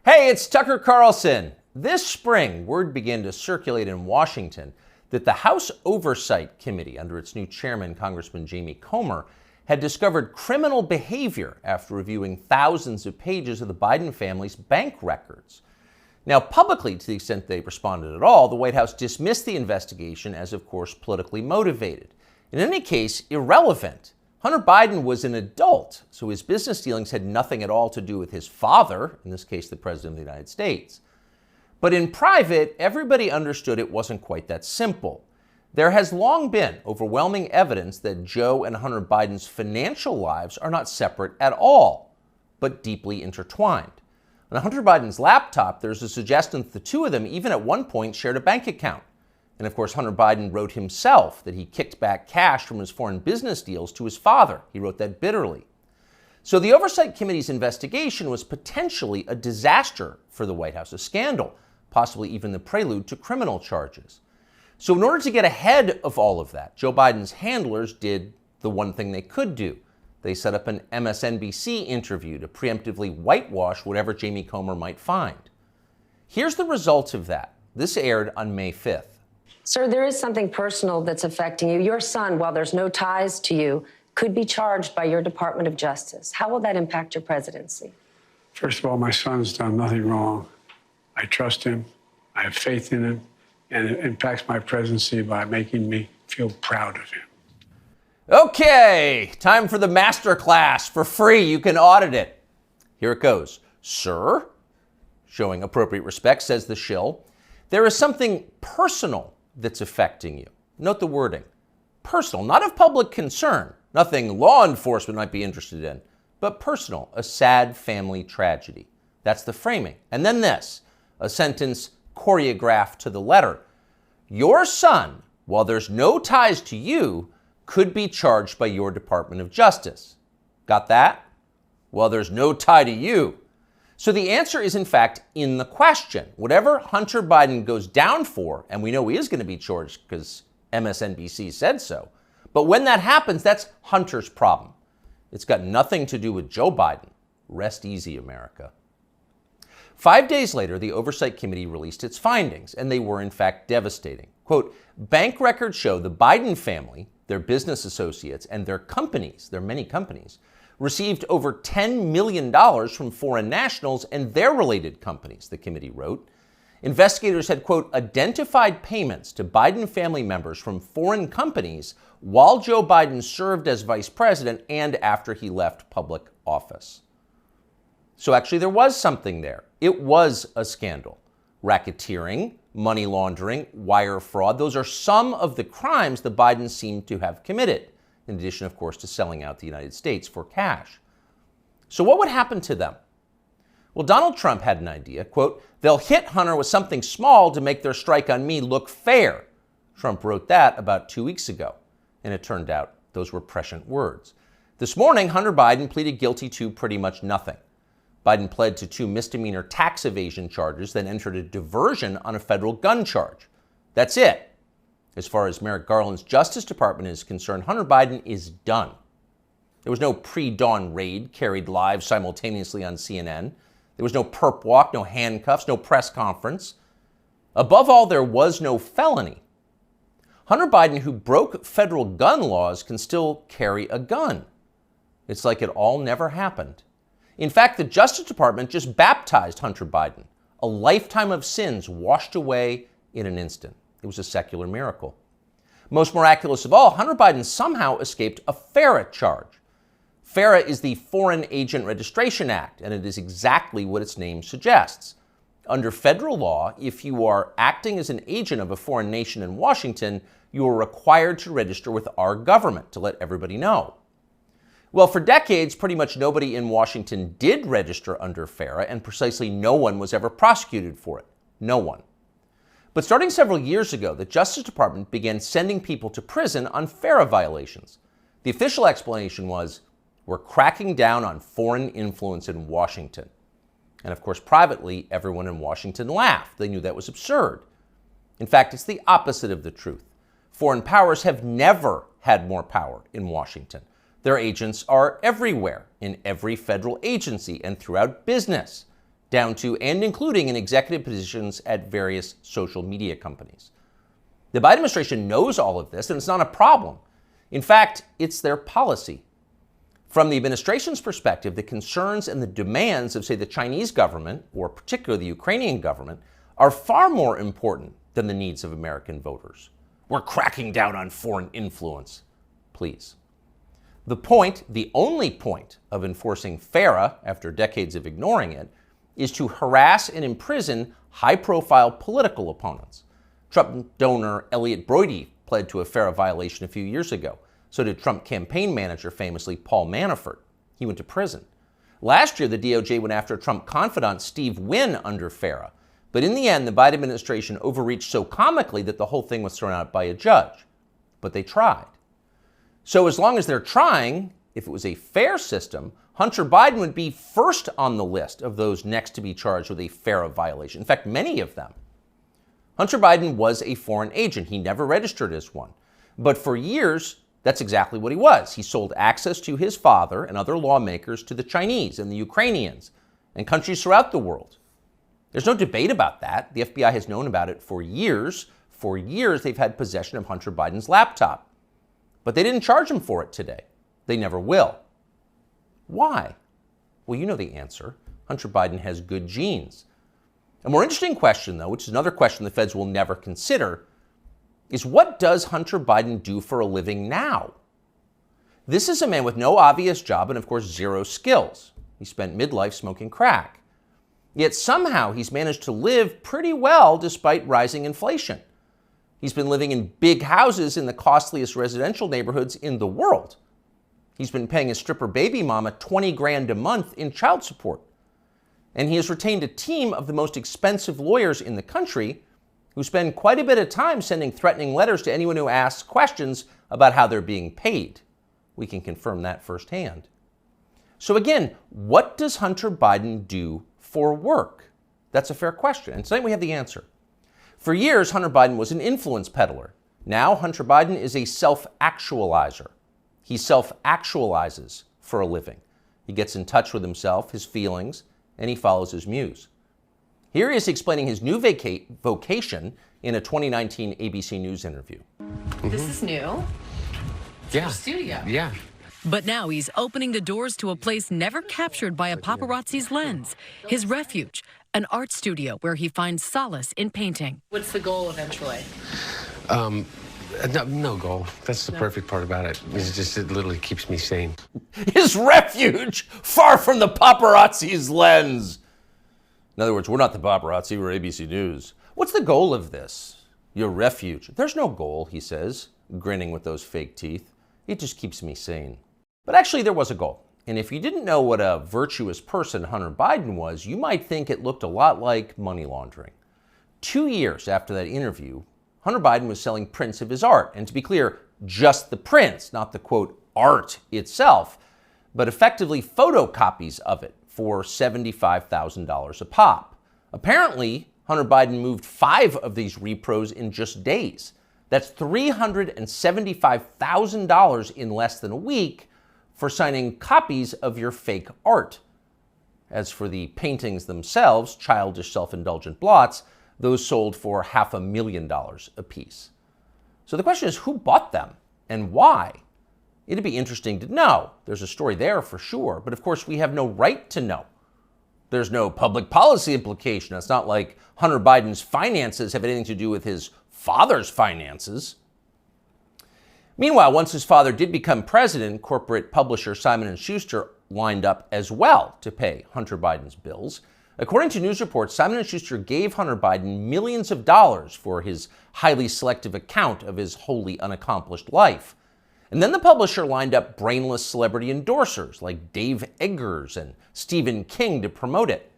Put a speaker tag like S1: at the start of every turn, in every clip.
S1: Hey, it's Tucker Carlson. This spring, word began to circulate in Washington that the House Oversight Committee, under its new chairman, Congressman Jamie Comer, had discovered criminal behavior after reviewing thousands of pages of the Biden family's bank records. Now, publicly, to the extent they responded at all, the White House dismissed the investigation as, of course, politically motivated. In any case, irrelevant. Hunter Biden was an adult, so his business dealings had nothing at all to do with his father, in this case, the President of the United States. But in private, everybody understood it wasn't quite that simple. There has long been overwhelming evidence that Joe and Hunter Biden's financial lives are not separate at all, but deeply intertwined. On Hunter Biden's laptop, there's a suggestion that the two of them even at one point shared a bank account. And of course, Hunter Biden wrote himself that he kicked back cash from his foreign business deals to his father. He wrote that bitterly. So the Oversight Committee's investigation was potentially a disaster for the White House, a scandal, possibly even the prelude to criminal charges. So in order to get ahead of all of that, Joe Biden's handlers did the one thing they could do. They set up an MSNBC interview to preemptively whitewash whatever Jamie Comer might find. Here's the result of that. This aired on May 5th.
S2: Sir, there is something personal that's affecting you. Your son, while there's no ties to you, could be charged by your Department of Justice. How will that impact your presidency?
S3: First of all, my son's done nothing wrong. I trust him. I have faith in him. And it impacts my presidency by making me feel proud of him.
S1: Okay, time for the master class. For free, you can audit it. Here it goes. Sir, showing appropriate respect, says the shill, there is something personal that's affecting you. Note the wording. Personal, not of public concern, nothing law enforcement might be interested in, but personal, a sad family tragedy. That's the framing. And then this, a sentence choreographed to the letter. Your son, while there's no ties to you, could be charged by your Department of Justice. Got that? Well, there's no tie to you. So the answer is, in fact, in the question. Whatever Hunter Biden goes down for, and we know he is going to be charged because MSNBC said so, but when that happens, that's Hunter's problem. It's got nothing to do with Joe Biden. Rest easy, America. 5 days later, the Oversight Committee released its findings, and they were, in fact, devastating. Quote, bank records show the Biden family, their business associates, and their companies, their many companies, received over $10 million from foreign nationals and their related companies, the committee wrote. Investigators had, quote, identified payments to Biden family members from foreign companies while Joe Biden served as vice president and after he left public office. So actually there was something there. It was a scandal. Racketeering, money laundering, wire fraud, those are some of the crimes the Bidens seem to have committed, in addition, of course, to selling out the United States for cash. So what would happen to them? Well, Donald Trump had an idea, quote, they'll hit Hunter with something small to make their strike on me look fair. Trump wrote that about 2 weeks ago, and it turned out those were prescient words. This morning, Hunter Biden pleaded guilty to pretty much nothing. Biden pled to 2 misdemeanor tax evasion charges, then entered a diversion on a federal gun charge. That's it. As far as Merrick Garland's Justice Department is concerned, Hunter Biden is done. There was no pre-dawn raid carried live simultaneously on CNN. There was no perp walk, no handcuffs, no press conference. Above all, there was no felony. Hunter Biden, who broke federal gun laws, can still carry a gun. It's like it all never happened. In fact, the Justice Department just baptized Hunter Biden. A lifetime of sins washed away in an instant. It was a secular miracle. Most miraculous of all, Hunter Biden somehow escaped a FARA charge. FARA is the Foreign Agent Registration Act, and it is exactly what its name suggests. Under federal law, if you are acting as an agent of a foreign nation in Washington, you are required to register with our government to let everybody know. Well, for decades, pretty much nobody in Washington did register under FARA, and precisely no one was ever prosecuted for it. No one. But starting several years ago, the Justice Department began sending people to prison on FARA violations. The official explanation was, we're cracking down on foreign influence in Washington. And of course, privately, everyone in Washington laughed. They knew that was absurd. In fact, it's the opposite of the truth. Foreign powers have never had more power in Washington. Their agents are everywhere, in every federal agency and throughout business. down to and including in executive positions at various social media companies. The Biden administration knows all of this, and it's not a problem. In fact, it's their policy. From the administration's perspective, the concerns and the demands of, say, the Chinese government, or particularly the Ukrainian government, are far more important than the needs of American voters. We're cracking down on foreign influence. Please. The point, the only point of enforcing FARA, after decades of ignoring it, is to harass and imprison high-profile political opponents. Trump donor Elliot Broidy pled to a FARA violation a few years ago. So did Trump campaign manager, famously Paul Manafort. He went to prison. Last year, the DOJ went after Trump confidant Steve Wynn under FARA. But in the end, the Biden administration overreached so comically that the whole thing was thrown out by a judge. But they tried. So as long as they're trying, if it was a fair system, Hunter Biden would be first on the list of those next to be charged with a FARA violation. In fact, many of them. Hunter Biden was a foreign agent. He never registered as one. But for years, that's exactly what he was. He sold access to his father and other lawmakers to the Chinese and the Ukrainians and countries throughout the world. There's no debate about that. The FBI has known about it for years. For years, they've had possession of Hunter Biden's laptop. But they didn't charge him for it today. They never will. Why? Well, you know the answer. Hunter Biden has good genes. A more interesting question, though, which is another question the feds will never consider, is what does Hunter Biden do for a living now? This is a man with no obvious job and, of course, zero skills. He spent midlife smoking crack. Yet somehow he's managed to live pretty well despite rising inflation. He's been living in big houses in the costliest residential neighborhoods in the world. He's been paying his stripper baby mama $20,000 a month in child support. And he has retained a team of the most expensive lawyers in the country who spend quite a bit of time sending threatening letters to anyone who asks questions about how they're being paid. We can confirm that firsthand. So again, what does Hunter Biden do for work? That's a fair question, and tonight we have the answer. For years, Hunter Biden was an influence peddler. Now, Hunter Biden is a self-actualizer. He self-actualizes for a living. He gets in touch with himself, his feelings, and he follows his muse. Here he is explaining his new vocation in a 2019 ABC News interview.
S4: This is new. It's your studio.
S5: Yeah.
S6: But now he's opening the doors to a place never captured by a paparazzi's lens, his refuge, an art studio where he finds solace in painting.
S4: What's the goal eventually?
S5: No goal. That's the perfect part about it. It's just, it literally keeps me sane.
S1: His refuge, far from the paparazzi's lens. In other words, we're not the paparazzi, we're ABC News. What's the goal of this? Your refuge. There's no goal, he says, grinning with those fake teeth. It just keeps me sane. But actually, there was a goal. And if you didn't know what a virtuous person Hunter Biden was, you might think it looked a lot like money laundering. 2 years after that interview, Hunter Biden was selling prints of his art. And to be clear, just the prints, not the, quote, art itself, but effectively photocopies of it for $75,000 a pop. Apparently, Hunter Biden moved 5 of these repros in just days. That's $375,000 in less than a week for signing copies of your fake art. As for the paintings themselves, childish self-indulgent blots, those sold for $500,000 apiece. So the question is, who bought them and why? It'd be interesting to know. There's a story there for sure, but of course we have no right to know. There's no public policy implication. It's not like Hunter Biden's finances have anything to do with his father's finances. Meanwhile, once his father did become president, corporate publisher Simon & Schuster lined up as well to pay Hunter Biden's bills. According to news reports, Simon & Schuster gave Hunter Biden millions of dollars for his highly selective account of his wholly unaccomplished life. And then the publisher lined up brainless celebrity endorsers like Dave Eggers and Stephen King to promote it.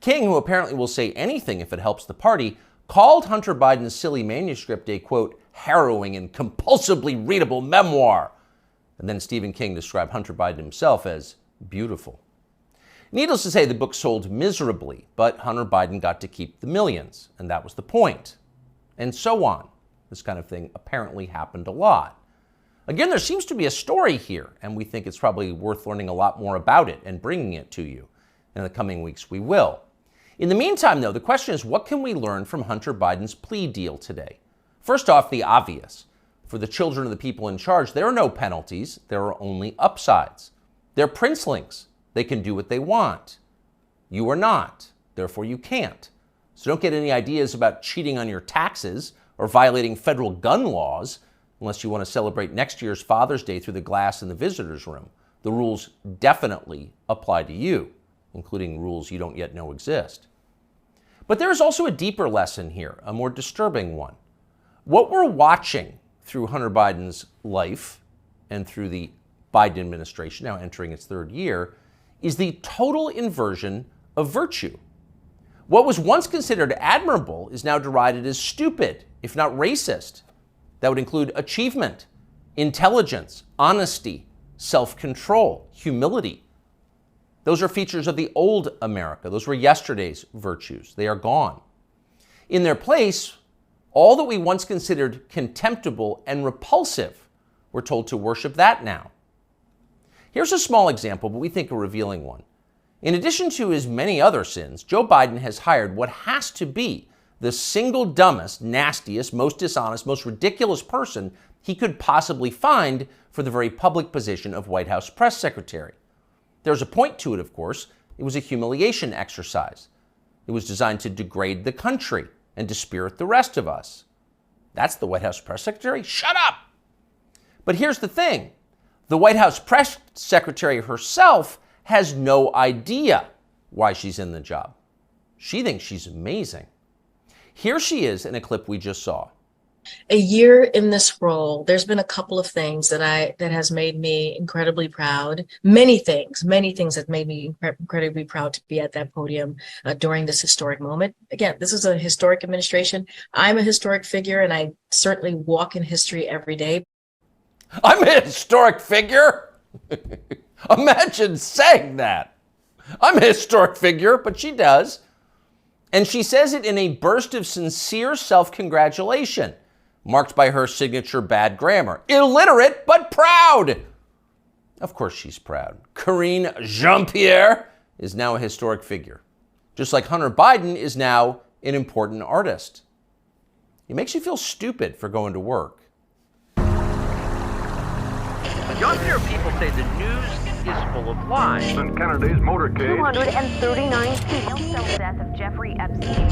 S1: King, who apparently will say anything if it helps the party, called Hunter Biden's silly manuscript a, quote, harrowing and compulsively readable memoir. And then Stephen King described Hunter Biden himself as beautiful. Needless to say, the book sold miserably, but Hunter Biden got to keep the millions, and that was the point. And so on. This kind of thing apparently happened a lot. Again, there seems to be a story here, and we think it's probably worth learning a lot more about it and bringing it to you. In the coming weeks, we will. In the meantime, though, the question is, what can we learn from Hunter Biden's plea deal today? First off, the obvious. For the children of the people in charge, there are no penalties. There are only upsides. They're princelings. They can do what they want. You are not. Therefore, you can't. So don't get any ideas about cheating on your taxes or violating federal gun laws unless you want to celebrate next year's Father's Day through the glass in the visitor's room. The rules definitely apply to you, including rules you don't yet know exist. But there is also a deeper lesson here, a more disturbing one. What we're watching through Hunter Biden's life and through the Biden administration, now entering its third year, is the total inversion of virtue. What was once considered admirable is now derided as stupid, if not racist. That would include achievement, intelligence, honesty, self-control, humility. Those are features of the old America. Those were yesterday's virtues. They are gone. In their place, all that we once considered contemptible and repulsive, we're told to worship that now. Here's a small example, but we think a revealing one. In addition to his many other sins, Joe Biden has hired what has to be the single dumbest, nastiest, most dishonest, most ridiculous person he could possibly find for the very public position of White House press secretary. There's a point to it, of course. It was a humiliation exercise. It was designed to degrade the country and dispirit the rest of us. That's the White House press secretary? Shut up! But here's the thing. The White House press secretary herself has no idea why she's in the job. She thinks she's amazing. Here she is in a clip we just saw.
S7: A year in this role, there's been a couple of things that has made me incredibly proud. Many things that made me incredibly proud to be at that podium during this historic moment. Again, this is a historic administration. I'm a historic figure, and I certainly walk in history every day.
S1: I'm a historic figure? Imagine saying that. I'm a historic figure, but she does. And she says it in a burst of sincere self-congratulation, marked by her signature bad grammar. Illiterate, but proud. Of course she's proud. Karine Jean-Pierre is now a historic figure, just like Hunter Biden is now an important artist. It makes you feel stupid for going to work.
S8: Younger people say the news is full of lies.
S9: In Kennedy's motorcade.
S10: 239 people. The death of Jeffrey Epstein.